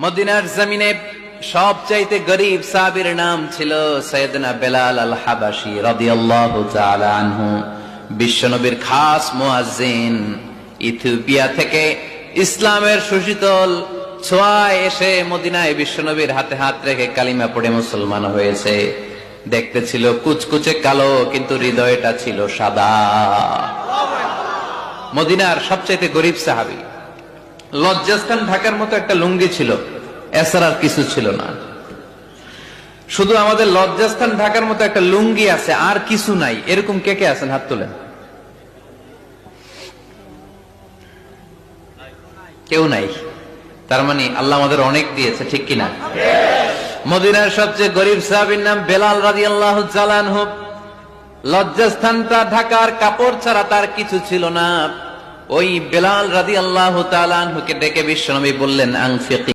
মদিনার জমিনে সবচাইতে গরিব সাহাবীর নাম ছিল সাইয়েদনা বেলাল আল হাবাসী রাদিয়াল্লাহু তাআলা আনহু। বিশ্বনবীর খাস মুয়াজ্জিন, ইথিওপিয়া থেকে ইসলামের সুশীতল ছোঁয়ায় এসে মদিনায় বিশ্বনবীর হাতে হাত রেখে কালিমা পড়ে মুসলমান হয়েছে। দেখতে ছিল কুচকুচে কালো, কিন্তু হৃদয়টা ছিল সাদা। মদিনার সবচাইতে গরিব সাহাবী। লজ্জাস্থান ঢাকার মতো একটা লুঙ্গি ছিল, এছাড়া আর কিছু ছিল না। শুধু আমাদের লজ্জাস্থান ঢাকার মতো একটা লুঙ্গি আছে, আর কিছু নাই। এরকম কে কে আছেন? হাত তোলেন। কেউ নাই। তার মানে আল্লাহ আমাদের অনেক দিয়েছে, ঠিক কিনা? মদিনার সবচেয়ে গরিব সাহাবীর নাম বেলাল রাদিয়াল্লাহু তাআলা আনহু। লজ্জাস্থানটা ঢাকার কাপড় ছাড়া তার কিছু ছিল না। ওই বেলাল রাদিয়াল্লাহু তাআলা আনহুকে ডেকে বিশ্বনবী বললেন, আনফিক